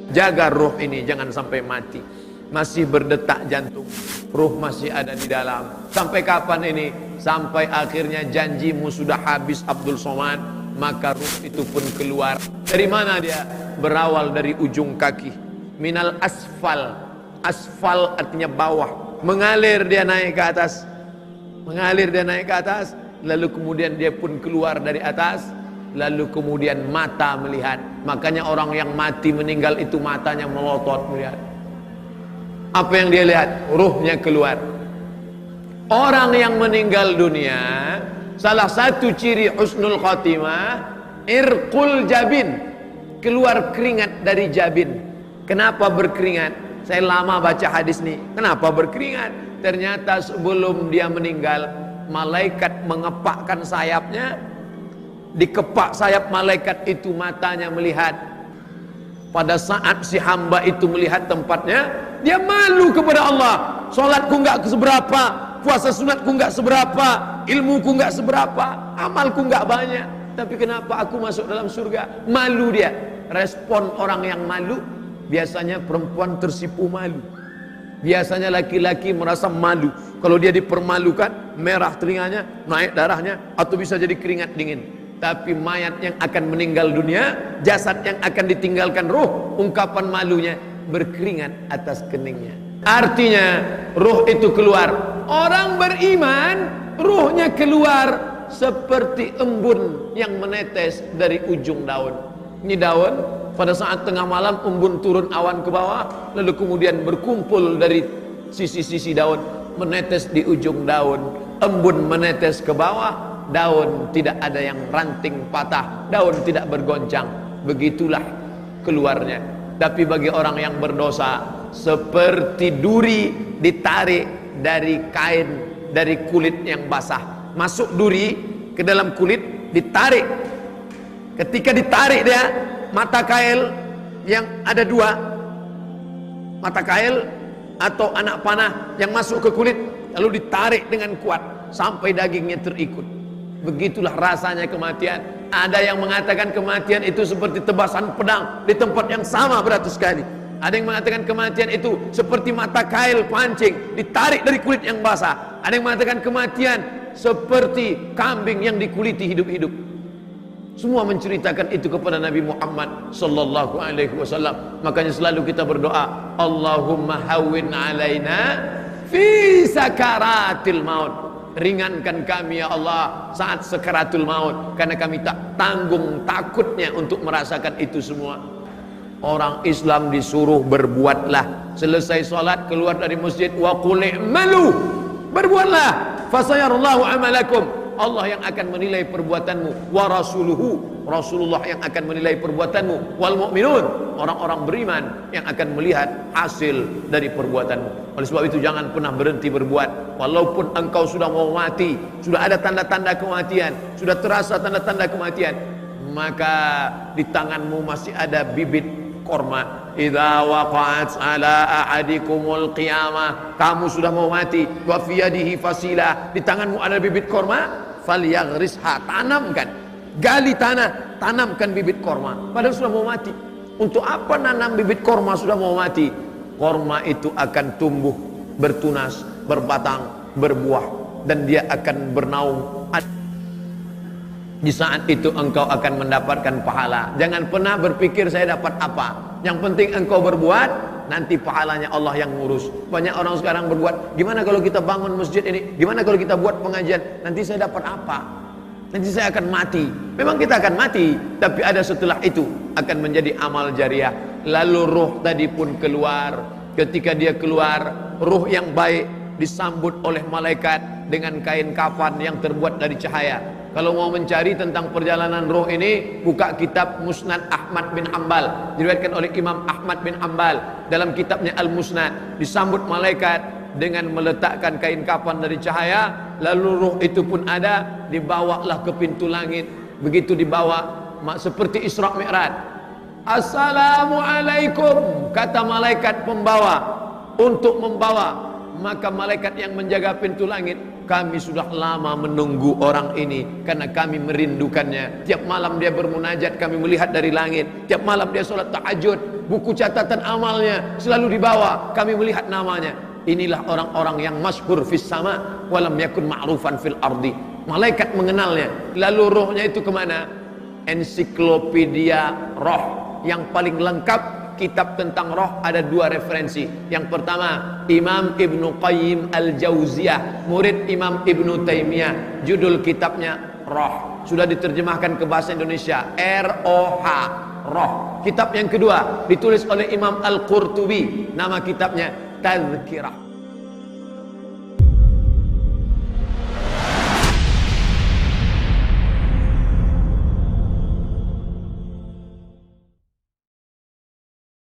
Jaga ruh ini jangan sampai mati. Masih berdetak jantung, ruh masih ada di dalam. Sampai kapan ini? Sampai akhirnya janjimu sudah habis Abdul Somad, maka ruh itu pun keluar. Dari mana dia? Berawal dari ujung kaki. Minal asfal. Asfal artinya bawah. Mengalir dia naik ke atas. Mengalir dia naik ke atas. Lalu kemudian dia pun keluar dari atas. Lalu kemudian mata melihat. Makanya orang yang mati meninggal itu matanya melotot melihat. Apa yang dia lihat? Ruhnya keluar. Orang yang meninggal dunia, salah satu ciri husnul khotimah, irqul jabin, keluar keringat dari jabin. Kenapa berkeringat? Saya lama baca hadis nih. Kenapa berkeringat? Ternyata sebelum dia meninggal, malaikat mengepakkan sayapnya. Dikepak sayap malaikat itu, matanya melihat. Pada saat si hamba itu melihat tempatnya, dia malu kepada Allah. Salatku enggak seberapa, puasa sunatku enggak seberapa, ilmuku enggak seberapa, amalku enggak banyak, tapi kenapa aku masuk dalam surga? Malu dia. Respon orang yang malu, biasanya perempuan tersipu malu. Biasanya laki-laki merasa malu. Kalau dia dipermalukan, merah telinganya, naik darahnya, atau bisa jadi keringat dingin. Tapi mayat yang akan meninggal dunia, jasad yang akan ditinggalkan ruh, ungkapan malunya berkeringat atas keningnya. Artinya ruh itu keluar. Orang beriman, ruhnya keluar seperti embun yang menetes dari ujung daun. Ini daun, pada saat tengah malam embun turun awan ke bawah, lalu kemudian berkumpul dari sisi-sisi daun, menetes di ujung daun. Embun menetes ke bawah, daun tidak ada yang ranting patah, daun tidak bergoncang. Begitulah keluarnya. Tapi bagi orang yang berdosa, seperti duri ditarik dari kain, dari kulit yang basah. Masuk duri ke dalam kulit, ditarik. Ketika ditarik dia, mata kail yang ada dua, mata kail atau anak panah yang masuk ke kulit, lalu ditarik dengan kuat sampai dagingnya terikut. Begitulah rasanya kematian. Ada yang mengatakan kematian itu seperti tebasan pedang di tempat yang sama beratus kali. Ada yang mengatakan kematian itu seperti mata kail pancing ditarik dari kulit yang basah. Ada yang mengatakan kematian seperti kambing yang dikuliti hidup-hidup. Semua menceritakan itu kepada Nabi Muhammad sallallahu alaihi wasallam. Makanya selalu kita berdoa, Allahumma hawwin alaina fi sakaratil maut. Ringankan kami ya Allah saat sakaratul maut, karena kami tak tanggung takutnya untuk merasakan itu semua. Orang Islam disuruh berbuatlah. Selesai sholat keluar dari masjid, wa qul i'malu, berbuatlah, fasayarallahu amalakum. Allah yang akan menilai perbuatanmu, wa rasuluhu, Rasulullah yang akan menilai perbuatanmu, wal mu'minun, orang-orang beriman yang akan melihat hasil dari perbuatanmu. Oleh sebab itu jangan pernah berhenti berbuat. Walaupun engkau sudah mau mati, sudah ada tanda-tanda kematian, sudah terasa tanda-tanda kematian, maka di tanganmu masih ada bibit korma. Idza waqa'at ala ahadikumul qiyamah, kamu sudah mau mati, wa fi yadihi fasilah, di tanganmu ada bibit korma, falyaghrisha, tanamkan, gali tanah, tanamkan bibit korma. Padahal sudah mau mati. Untuk apa nanam bibit korma sudah mau mati? Korma itu akan tumbuh, bertunas, berbatang, berbuah, dan dia akan bernaung. Di saat itu engkau akan mendapatkan pahala. Jangan pernah berpikir saya dapat apa. Yang penting engkau berbuat, nanti pahalanya Allah yang ngurus. Banyak orang sekarang berbuat, gimana kalau kita bangun masjid ini, gimana kalau kita buat pengajian, nanti saya dapat apa, nanti saya akan mati. Memang kita akan mati, tapi ada setelah itu akan menjadi amal jariah. Lalu ruh tadi pun keluar. Ketika dia keluar, ruh yang baik disambut oleh malaikat dengan kain kafan yang terbuat dari cahaya. Kalau mau mencari tentang perjalanan roh ini, buka kitab Musnad Ahmad bin Hanbal, diriwayatkan oleh Imam Ahmad bin Hanbal dalam kitabnya Al-Musnad. Disambut malaikat dengan meletakkan kain kafan dari cahaya, lalu roh itu pun ada, dibawalah ke pintu langit. Begitu dibawa seperti Isra Mi'raj. Assalamualaikum, kata malaikat pembawa untuk membawa. Maka malaikat yang menjaga pintu langit kami sudah lama menunggu orang ini karena kami merindukannya. Tiap malam dia bermunajat, kami melihat dari langit. Tiap malam dia sholat tahajud, buku catatan amalnya selalu dibawa, kami melihat namanya. Inilah orang-orang yang masyhur fis sama walam yakun ma'rufan fil ardi. Malaikat mengenalnya. Lalu rohnya itu kemana? Ensiklopedia roh yang paling lengkap. Kitab tentang roh ada 2 referensi. Yang pertama, Imam Ibnu Qayyim Al-Jauziyah, murid Imam Ibnu Taimiyah. Judul kitabnya Roh. Sudah diterjemahkan ke bahasa Indonesia, R-O-H, Roh. Kitab yang kedua ditulis oleh Imam Al-Qurtubi. Nama kitabnya Tazkirah.